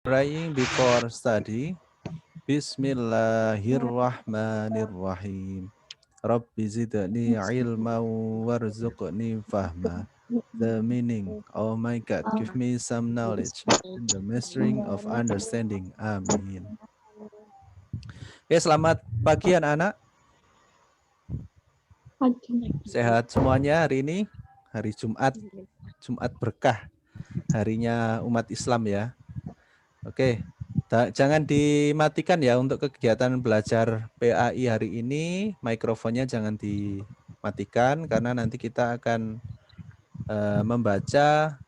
Praying before study. Bismillahirrahmanirrahim. Rabbi zidni ilma warzuqni fahma. The meaning, oh my God, give me some knowledge and the mastering of understanding. Amin. Oke, selamat pagi anak-anak. Sehat semuanya hari ini, hari Jumat, Jumat berkah, harinya umat Islam ya. Oke, jangan dimatikan ya untuk kegiatan belajar PAI hari ini, mikrofonnya jangan dimatikan karena nanti kita akan membaca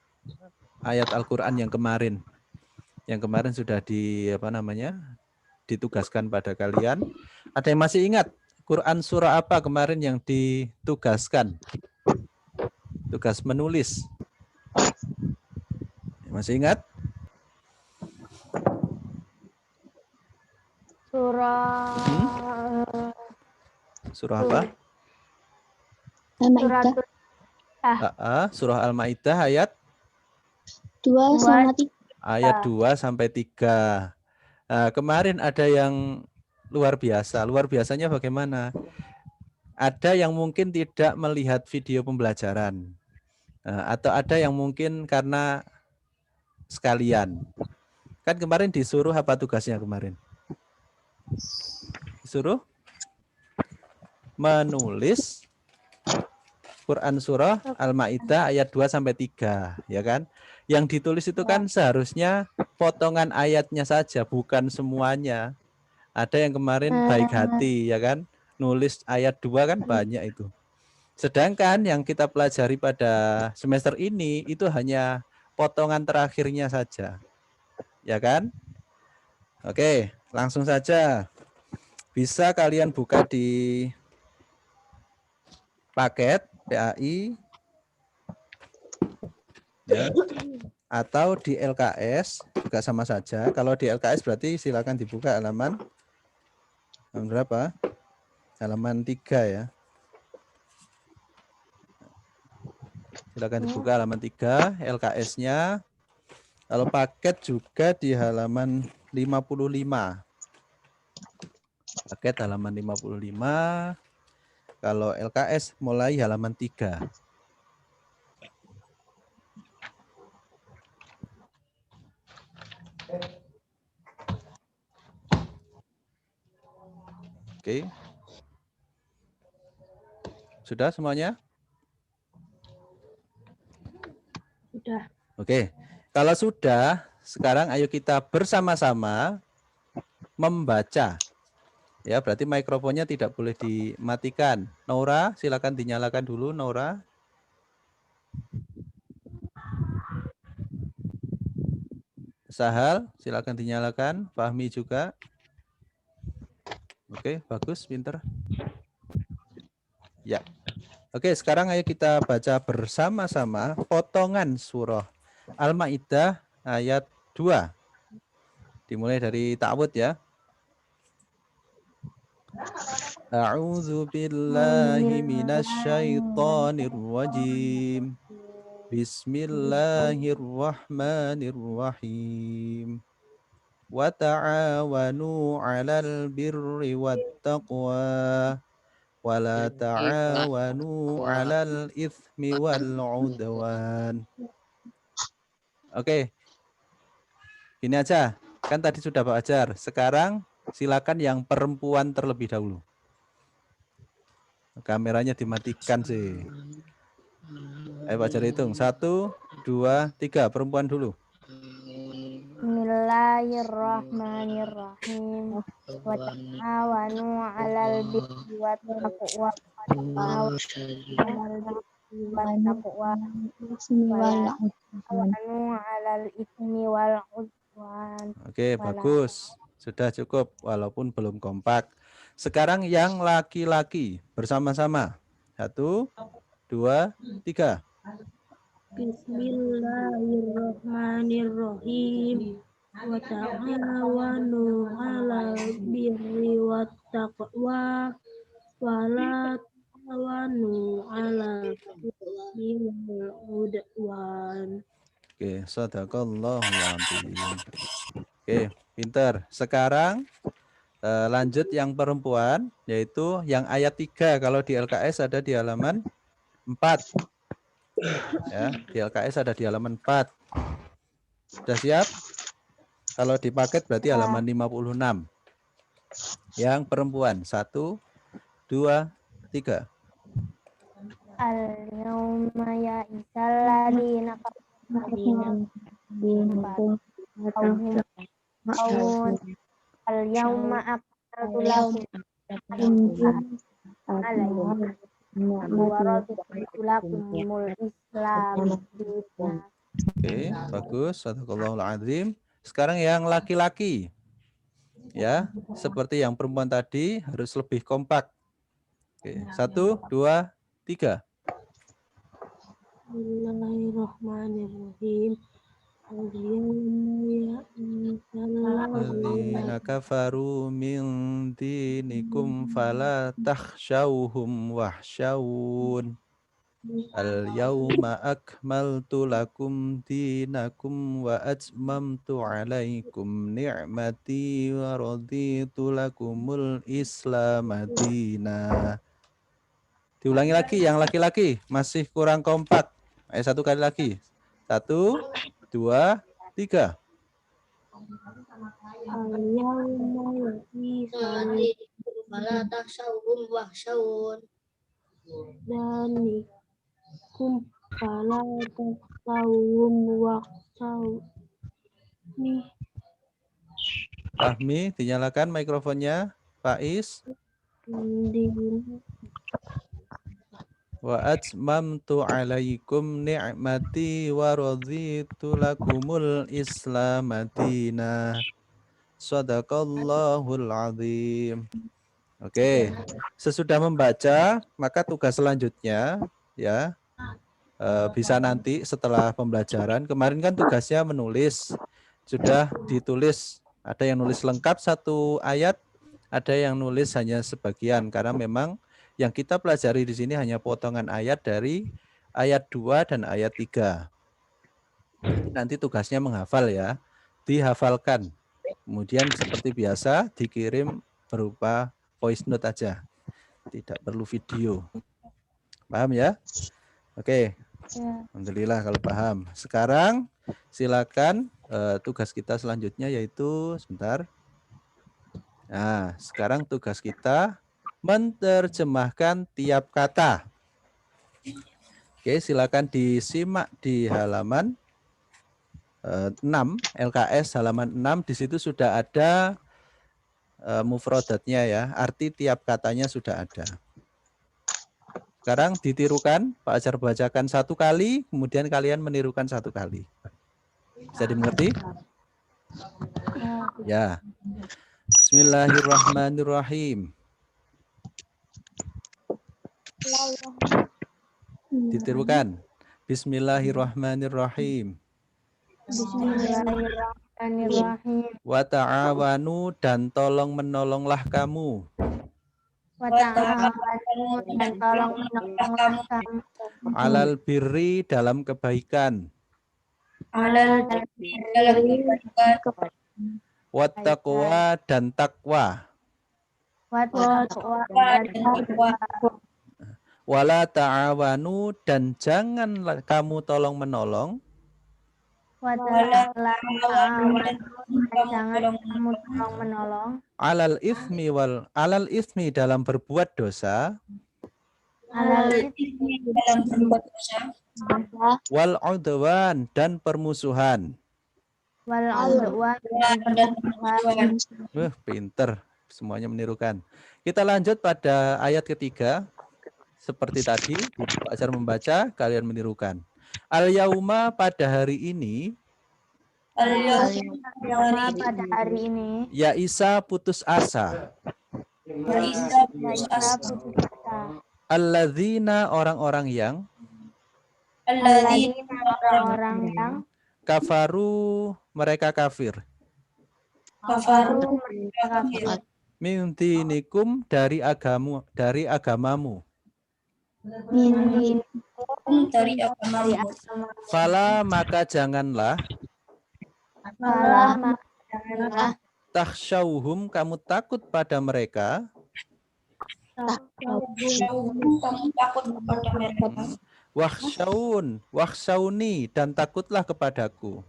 ayat Al-Qur'an yang kemarin. Yang kemarin sudah ditugaskan pada kalian. Ada yang masih ingat Quran surah apa kemarin yang ditugaskan? Tugas menulis. Masih ingat? Surah apa? Surah Al-Maidah ayat 2 sama 3. Ayat 2 sampai 3. Kemarin ada yang luar biasa. Luar biasanya bagaimana? Ada yang mungkin tidak melihat video pembelajaran. Atau ada yang mungkin karena sekalian. Kan kemarin disuruh apa tugasnya kemarin? Disuruh menulis Quran surah Al-Maidah ayat 2 sampai 3, ya kan? Yang ditulis itu kan seharusnya potongan ayatnya saja, bukan semuanya. Ada yang kemarin baik hati, ya kan? Nulis ayat 2 kan banyak itu. Sedangkan yang kita pelajari pada semester ini itu hanya potongan terakhirnya saja. Ya kan? Oke, langsung saja. Bisa kalian buka di paket PAI ya, atau di LKS juga sama saja. Kalau di LKS berarti silakan dibuka halaman berapa? Halaman 3 ya. Silakan dibuka halaman 3 LKS-nya. Kalau paket juga di halaman 55. Paket halaman 55. Kalau LKS mulai halaman 3. Oke. Sudah semuanya? Sudah. Oke. Kalau sudah, sekarang ayo kita bersama-sama membaca. Ya, berarti mikrofonnya tidak boleh dimatikan. Nora, silakan dinyalakan dulu, Nora. Sahal, silakan dinyalakan. Fahmi juga. Oke, bagus, pinter. Ya. Oke, sekarang ayo kita baca bersama-sama potongan surah Al-Maidah ayat 2. Dimulai dari ta'awud ya. A'udzu billahi minasyaitonir rajim. Bismillahirrahmanirrahim. Wa ta'awanu 'alal birri wattaqwa wa la ta'awanu 'alal itsmi wal 'udwan. Oke. Gini aja. Kan tadi sudah belajar. Sekarang silakan yang perempuan terlebih dahulu. Kameranya dimatikan sih. Ayo Pak Jar hitung. 1, 2, 3. Perempuan dulu. Bismillahirrahmanirrahim. Wa ta'awanu 'alal birri wat taqwa wa ta'awanu 'alal taqwa wa la ta'awanu 'alal itsmi wal 'udwan. Oke, bagus. Sudah cukup walaupun belum kompak. Sekarang yang laki-laki bersama-sama. 1, 2, 3. Bismillahirrahmanirrahim. Wa ta'awanu 'alal birri wat taqwa wa la ta'awanu 'alal itsmi wal 'udwan. Oke, shadaqallahul adzim. Oke, pinter. Sekarang lanjut yang perempuan, yaitu yang ayat 3. Kalau di LKS ada di halaman 4. Ya, di LKS ada di halaman 4. Sudah siap? Kalau di paket berarti halaman 56. Yang perempuan, 1, 2, 3. Al-yawma ya'isal ladina kafaru al-yawma akmaltu lakum alaikum wa raditu lakumul Islam dinan. Oke, bagus. Shadaqallahul adzim. Sekarang yang laki-laki. Ya, seperti yang perempuan tadi harus lebih kompak. Oke, 1, 2, 3. Bismillahirrahmanirrahim. Alladzina kafaru min dinikum fala takhshawhum wahsyawun. Al-yawma akmaltu lakum dinakum wa atmamtu alaikum ni'mati wa raditu lakumul Islam madina. Diulangi lagi yang laki-laki, masih kurang kompak. Ayo satu kali lagi. 1, 2, 3. Fala takhshawhum wakhshawun. Danikum fala takhshawhum wakhshawni. Fahmi, dinyalakan mikrofonnya. Faiz. Wa atmamtu alaikum ni'mati wa raditu lakumul Islam madina. Shadaqallahul adzim. Oke, sesudah membaca, maka tugas selanjutnya ya bisa nanti setelah pembelajaran. Kemarin kan tugasnya menulis, sudah ditulis. Ada yang nulis lengkap satu ayat, ada yang nulis hanya sebagian karena memang yang kita pelajari di sini hanya potongan ayat dari ayat 2 dan ayat 3. Nanti tugasnya menghafal ya, dihafalkan. Kemudian seperti biasa dikirim berupa voice note aja, tidak perlu video. Paham ya? Oke, alhamdulillah kalau paham. Sekarang silakan tugas kita selanjutnya yaitu sebentar. Nah, sekarang tugas kita menerjemahkan tiap kata. Oke, silakan disimak di halaman 6 LKS halaman 6. Di situ sudah ada mufradatnya ya, arti tiap katanya sudah ada. Sekarang ditirukan, Pak Ajar bacakan 1 kali, kemudian kalian menirukan 1 kali. Bisa dimengerti? Ya. Bismillahirrahmanirrahim. Ditirukan. Bismillahirrahmanirrahim. Bismillahirrahmanirrahim. Wa ta'awanu dan tolong menolonglah kamu. Wa ta'awanu dan tolong menolonglah kamu. Alal birri dalam kebaikan. Alal dalam kebaikan. Wat taqwa dan takwa. Wa taqwa dan takwa. Wala ta'awanu dan janganlah kamu tolong menolong. Wa ta'awanu dan jangan kamu tolong menolong. Alal ismi dalam berbuat dosa. Alal dalam berbuat dosa. Wal udwan dan permusuhan. wal udwan dan permusuhan. Pinter, semuanya menirukan. Kita lanjut pada ayat ketiga. Seperti tadi, Pak Ajar membaca, kalian menirukan. Al-yauma pada hari ini. Al-yauma pada hari ini. Ya Isa putus asa. Ya Isa putus asa. Alladzina orang-orang yang. Alladzina orang-orang yang. Kafaru mereka kafir. Kafaru mereka kafir. Min dinikum dari agamamu. hukum dari agamamu. Fala maka janganlah Falah maka janganlah takhsyauhum kamu takut pada mereka Syauhum, kamu takut kepada mereka. wakhsyauni dan takutlah kepadaku.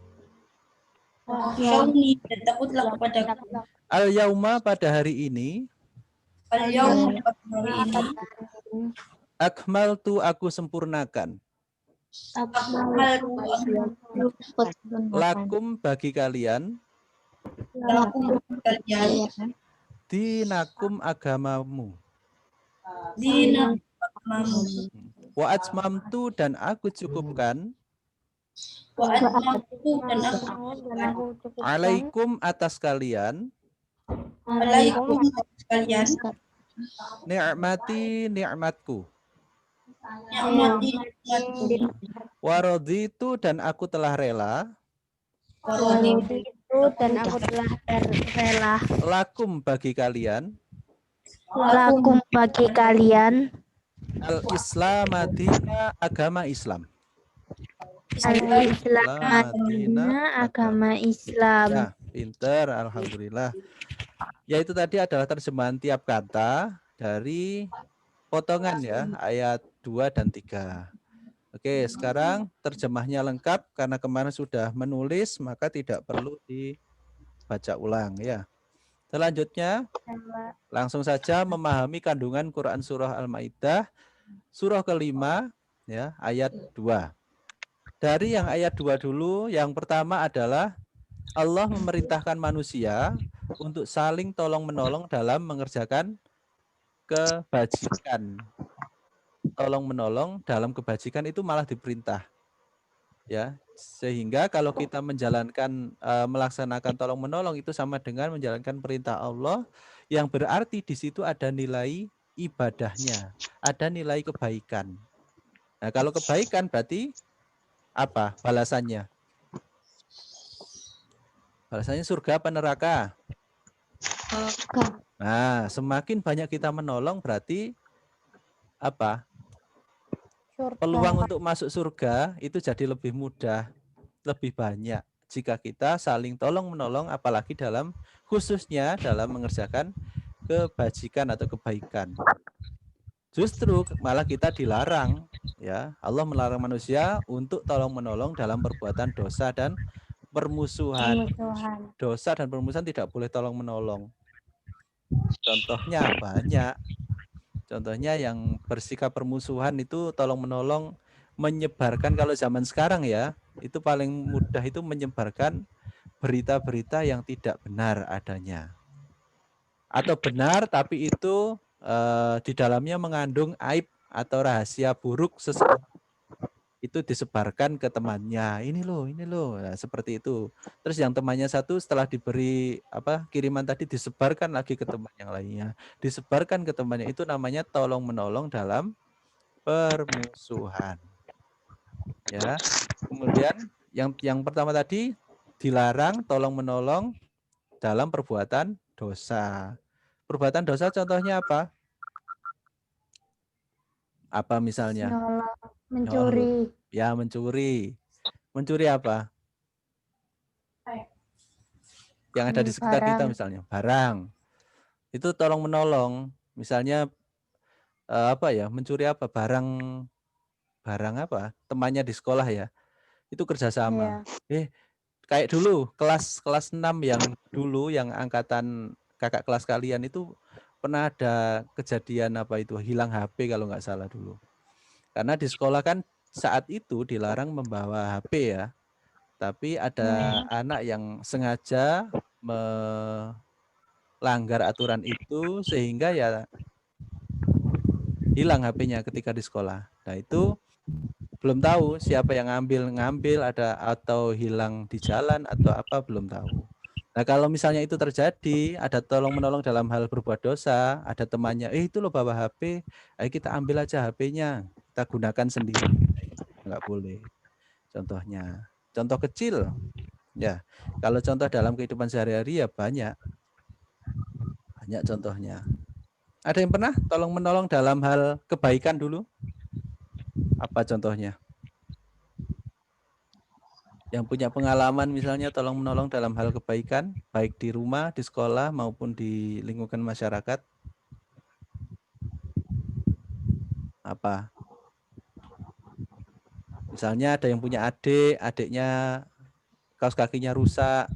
Syauni, dan takutlah kepadaku. Al yauma pada hari ini Al-yawma, pada hari ini, akmaltu aku sempurnakan akmaltu lakum bagi kalian lakum kalian dinakum agamamu dinakum agamamu. wa atmamtu dan aku cukupkan Wa atmamtu, dan aku alaikum atas kalian alaikum sekalian ni'mati ni'matku ni'mati nikmatku. waraditu dan aku telah rela itu dan aku telah rela lakum bagi kalian lakum bagi kalian al islamadina agama Islam al-Islam Madinah agama Islam. ya pinter alhamdulillah. Yaitu tadi adalah terjemahan tiap kata dari potongan ya ayat 2 dan 3. Oke, sekarang terjemahnya lengkap karena kemarin sudah menulis maka tidak perlu dibaca ulang ya. Selanjutnya langsung saja memahami kandungan Quran surah Al-Maidah surah kelima ya ayat 2. Dari yang ayat 2 dulu, yang pertama adalah Allah memerintahkan manusia untuk saling tolong-menolong dalam mengerjakan kebajikan. Tolong-menolong dalam kebajikan itu malah diperintah. Ya, sehingga kalau kita menjalankan melaksanakan tolong-menolong itu sama dengan menjalankan perintah Allah yang berarti di situ ada nilai ibadahnya, ada nilai kebaikan. Nah, kalau kebaikan berarti apa balasannya? Balasannya surga apa neraka? Nah, semakin banyak kita menolong berarti apa? Peluang untuk masuk surga itu jadi lebih mudah, lebih banyak jika kita saling tolong-menolong apalagi dalam khususnya dalam mengerjakan kebajikan atau kebaikan. Justru malah kita dilarang ya. Allah melarang manusia untuk tolong-menolong dalam perbuatan dosa dan permusuhan. Dosa dan permusuhan tidak boleh tolong-menolong. Contohnya banyak. Contohnya yang bersikap permusuhan itu tolong-menolong menyebarkan kalau zaman sekarang ya, itu paling mudah itu menyebarkan berita-berita yang tidak benar adanya. Atau benar tapi itu di dalamnya mengandung aib atau rahasia buruk seseorang. Itu disebarkan ke temannya. Ini loh. Nah, seperti itu. Terus yang temannya satu setelah diberi kiriman tadi disebarkan lagi ke teman yang lainnya. Disebarkan ke temannya, itu namanya tolong-menolong dalam permusuhan. Ya. Kemudian yang pertama tadi dilarang tolong-menolong dalam perbuatan dosa. Perbuatan dosa contohnya apa? Apa misalnya? Mencuri. Ya, mencuri. Mencuri apa? Yang ada di sekitar kita misalnya, barang. Itu tolong menolong. Misalnya mencuri apa? Barang apa? Temannya di sekolah ya. Itu kerjasama. Kayak dulu kelas 6 yang dulu yang angkatan kakak kelas kalian itu pernah ada kejadian hilang HP kalau nggak salah dulu. Karena di sekolah kan saat itu dilarang membawa HP ya. Tapi ada anak yang sengaja melanggar aturan itu sehingga ya hilang HP-nya ketika di sekolah. Nah, itu belum tahu siapa yang ngambil ada atau hilang di jalan atau apa belum tahu. Nah, kalau misalnya itu terjadi, ada tolong-menolong dalam hal berbuat dosa, ada temannya, itu lo bawa HP, ayo kita ambil aja HP-nya, kita gunakan sendiri. Enggak boleh. Contohnya, contoh kecil, ya. Kalau contoh dalam kehidupan sehari-hari ya banyak contohnya. Ada yang pernah tolong-menolong dalam hal kebaikan dulu? Apa contohnya? Yang punya pengalaman misalnya tolong menolong dalam hal kebaikan, baik di rumah, di sekolah, maupun di lingkungan masyarakat. Apa? Misalnya ada yang punya adik, adiknya kaos kakinya rusak,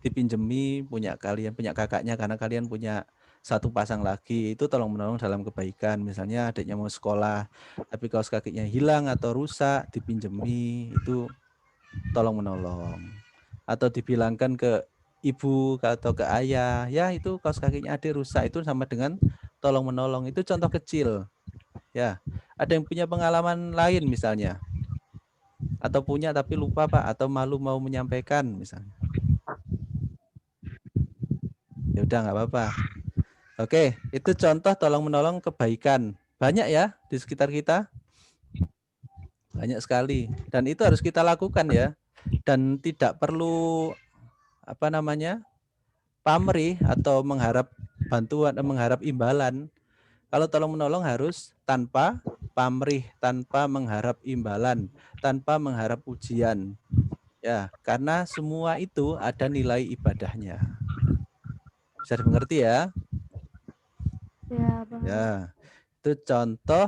dipinjemi, punya kakaknya karena kalian punya satu pasang lagi, itu tolong menolong dalam kebaikan. Misalnya adiknya mau sekolah, tapi kaos kakinya hilang atau rusak, dipinjemi, itu tolong menolong. Atau dibilangkan ke ibu atau ke ayah, ya itu kaos kakinya adik rusak, itu sama dengan tolong menolong. Itu contoh kecil. Ya, ada yang punya pengalaman lain misalnya, atau punya tapi lupa Pak, atau malu mau menyampaikan misalnya. Ya udah nggak apa-apa. Oke, itu contoh tolong menolong kebaikan. Banyak ya di sekitar kita. Banyak sekali. Dan itu harus kita lakukan ya. Dan tidak perlu pamrih atau mengharap bantuan, mengharap imbalan. Kalau tolong menolong harus tanpa pamrih, tanpa mengharap imbalan, tanpa mengharap ujian. Ya, karena semua itu ada nilai ibadahnya. Bisa dimengerti ya? Ya, Bang. Ya. Itu contoh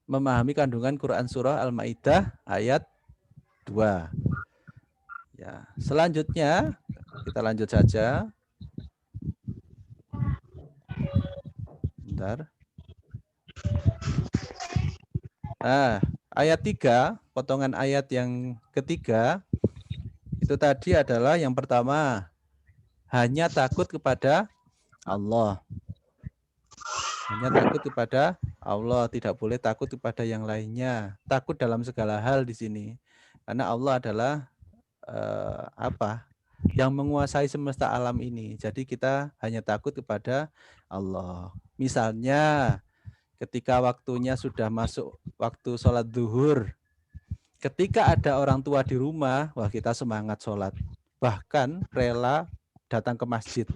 memahami kandungan Quran surah Al-Maidah ayat 2. Ya, selanjutnya kita lanjut saja. Bentar. Nah, ayat 3, potongan ayat yang ketiga, itu tadi adalah yang pertama, hanya takut kepada Allah. Hanya takut kepada Allah, tidak boleh takut kepada yang lainnya. Takut dalam segala hal di sini. Karena Allah adalah yang menguasai semesta alam ini. Jadi kita hanya takut kepada Allah. Misalnya ketika waktunya sudah masuk waktu sholat zuhur, ketika ada orang tua di rumah, wah kita semangat sholat. Bahkan rela datang ke masjid.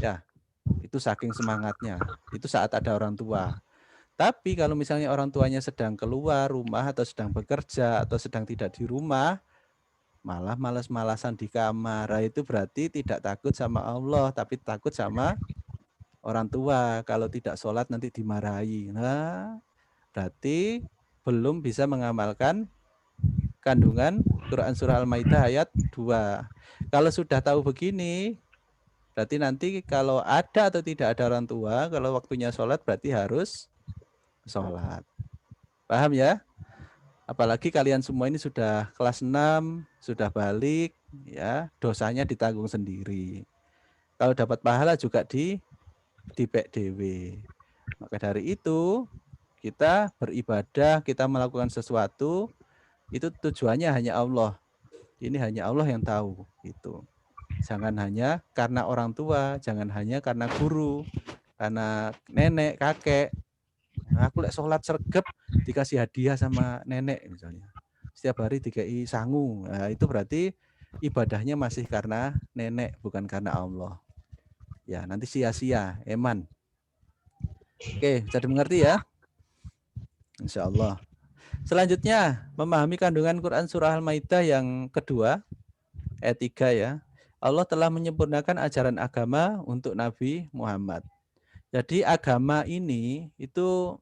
Ya, itu saking semangatnya. Itu saat ada orang tua. Tapi kalau misalnya orang tuanya sedang keluar rumah atau sedang bekerja atau sedang tidak di rumah, malah malas-malasan di kamar, itu berarti tidak takut sama Allah, tapi takut sama orang tua. Kalau tidak sholat nanti dimarahi. Nah, berarti belum bisa mengamalkan kandungan Quran surah Al-Maidah ayat 2. Kalau sudah tahu begini, berarti nanti kalau ada atau tidak ada orang tua, kalau waktunya sholat berarti harus sholat. Paham ya? Apalagi kalian semua ini sudah kelas 6, sudah balik, ya dosanya ditanggung sendiri. Kalau dapat pahala juga di PDW. Maka dari itu kita beribadah, kita melakukan sesuatu, itu tujuannya hanya Allah. Ini hanya Allah yang tahu. Itu. Jangan hanya karena orang tua, jangan hanya karena guru, karena nenek, kakek. Nah, aku lek sholat sergep dikasih hadiah sama nenek misalnya. Setiap hari dikai sangu. Nah, itu berarti ibadahnya masih karena nenek, bukan karena Allah. Ya, nanti sia-sia, eman. Oke, bisa dimengerti ya? Insya Allah. Selanjutnya, memahami kandungan Quran surah Al-Maidah yang kedua, ayat 3 ya. Allah telah menyempurnakan ajaran agama untuk Nabi Muhammad. Jadi agama ini itu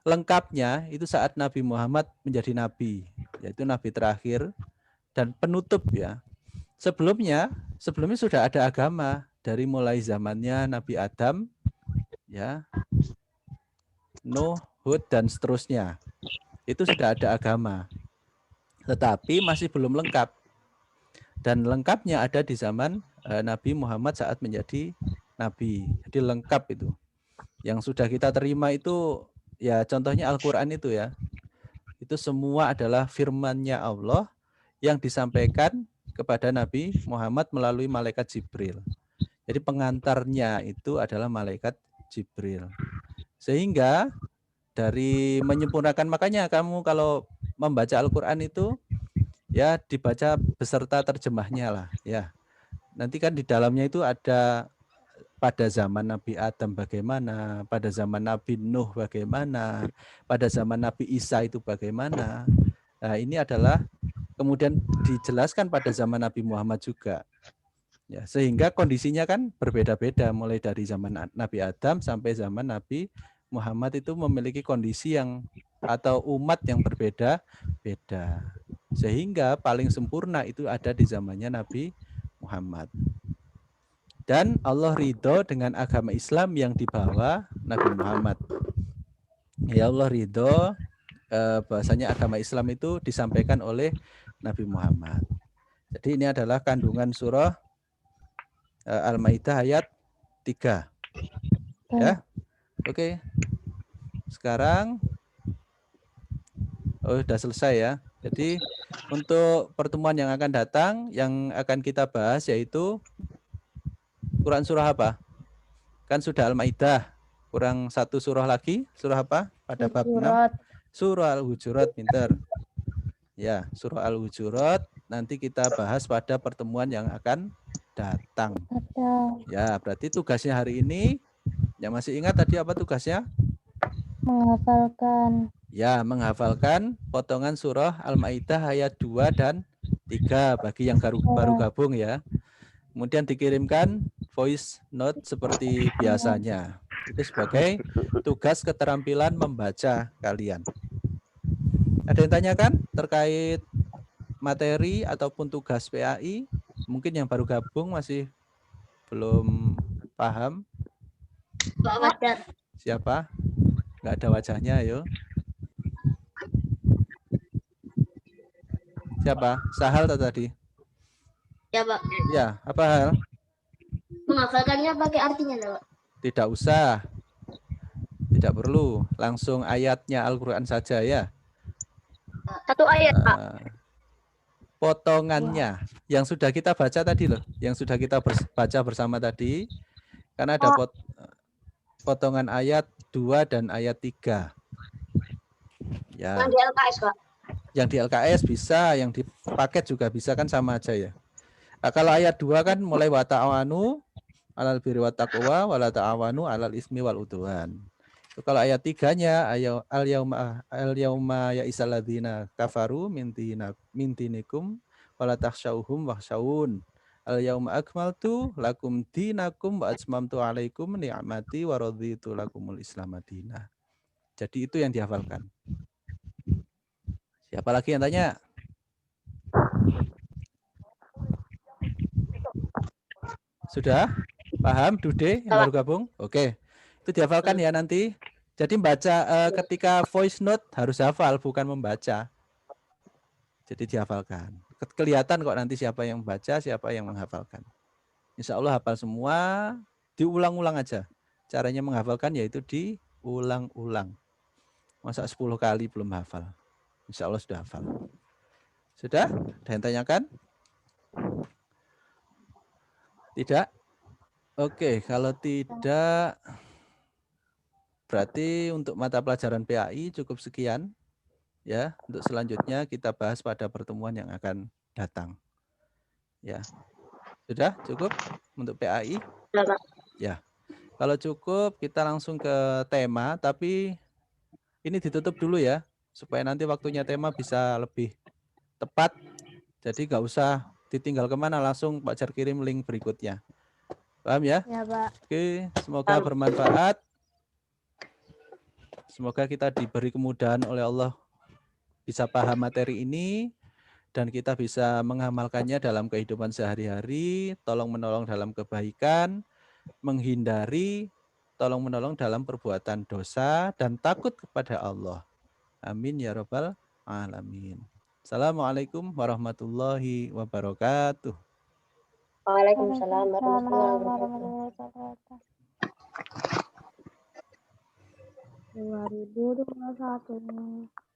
lengkapnya itu saat Nabi Muhammad menjadi nabi, yaitu nabi terakhir dan penutup ya. Sebelumnya sudah ada agama dari mulai zamannya Nabi Adam, ya, Nuh, Hud dan seterusnya. Itu sudah ada agama. Tetapi masih belum lengkap. Dan lengkapnya ada di zaman Nabi Muhammad saat menjadi nabi. Jadi lengkap itu. Yang sudah kita terima itu ya contohnya Al-Qur'an itu ya. Itu semua adalah firman-Nya Allah yang disampaikan kepada Nabi Muhammad melalui malaikat Jibril. Jadi pengantarnya itu adalah malaikat Jibril. Sehingga dari menyempurnakan, makanya kamu kalau membaca Al-Qur'an itu ya dibaca beserta terjemahnya lah ya. Nanti kan di dalamnya itu ada pada zaman Nabi Adam bagaimana, pada zaman Nabi Nuh bagaimana, pada zaman Nabi Isa itu bagaimana. Nah, ini adalah kemudian dijelaskan pada zaman Nabi Muhammad juga. Ya, sehingga kondisinya kan berbeda-beda mulai dari zaman Nabi Adam sampai zaman Nabi Muhammad itu memiliki kondisi yang atau umat yang berbeda-beda. Sehingga paling sempurna itu ada di zamannya Nabi Muhammad. Dan Allah ridho dengan agama Islam yang dibawa Nabi Muhammad. Ya Allah ridho bahasanya agama Islam itu disampaikan oleh Nabi Muhammad. Jadi ini adalah kandungan surah Al-Maidah ayat 3. Ya. Oke. Sekarang sudah selesai ya. Jadi untuk pertemuan yang akan datang yang akan kita bahas yaitu Quran surah apa? Kan sudah Al-Maidah. Kurang satu surah lagi. Surah apa? Pada bab 6. Surah Al-Hujurat, pinter. Ya, surah Al-Hujurat nanti kita bahas pada pertemuan yang akan datang. Ya, berarti tugasnya hari ini yang masih ingat tadi apa tugasnya? Menghafalkan. Ya, menghafalkan potongan surah Al-Maidah ayat 2 dan 3 bagi yang baru gabung ya. Kemudian dikirimkan voice note seperti biasanya. Itu sebagai tugas keterampilan membaca kalian. Ada yang tanyakan terkait materi ataupun tugas PAI? Mungkin yang baru gabung masih belum paham. Siapa? Nggak ada wajahnya, ayo. Siapa? Sahal tadi? Ya, Pak. Ya, apa hal? Menghafalkannya pakai artinya, Pak. Tidak usah. Tidak perlu. Langsung ayatnya Al-Quran saja ya. Satu ayat, Pak. Potongannya. Yang sudah kita baca tadi loh. Yang sudah kita baca bersama tadi. Karena ada potongan ayat 2 dan ayat 3. Ya. Yang di LKS, Pak. Yang di LKS bisa, yang di paket juga bisa kan sama aja ya. Nah, kalau ayat 2 kan mulai wa ta'awanu alal birri wat taqwa wa la ta'awanu alal ismi wal udwan. Kalau ayat 3-nya al yauma ya isalladzina kafaru min dinikum wa la takhshawhum wakhshawun. Al yauma akmaltu lakum dinakum wa atmamtu alaikum ni'mati wa raditu lakumul islam madinah. Jadi itu yang dihafalkan. Siapa lagi yang tanya? Sudah? Paham, Dude yang baru gabung? Oke. Itu dihafalkan ya nanti. Jadi baca ketika voice note harus hafal, bukan membaca. Jadi dihafalkan. Kelihatan kok nanti siapa yang membaca, siapa yang menghafalkan. Insya Allah hafal semua, diulang-ulang aja. Caranya menghafalkan yaitu diulang-ulang. Masa 10 kali belum hafal. Insya Allah sudah hafal. Sudah? Ada yang tanyakan? Tidak? Oke, kalau tidak berarti untuk mata pelajaran PAI cukup sekian. Ya, untuk selanjutnya kita bahas pada pertemuan yang akan datang. Ya. Sudah cukup untuk PAI? Ya. Kalau cukup kita langsung ke tema, tapi ini ditutup dulu ya supaya nanti waktunya tema bisa lebih tepat. Jadi nggak usah ditinggal kemana, langsung Pak Jar kirim link berikutnya. Paham ya? Ya, Pak. Oke, semoga bermanfaat. Semoga kita diberi kemudahan oleh Allah bisa paham materi ini dan kita bisa mengamalkannya dalam kehidupan sehari-hari, tolong-menolong dalam kebaikan, menghindari tolong-menolong dalam perbuatan dosa dan takut kepada Allah. Amin ya rabbal alamin. Assalamualaikum warahmatullahi wabarakatuh. Waalaikumsalam warahmatullahi Warahmatullahi wabarakatuh. 2021.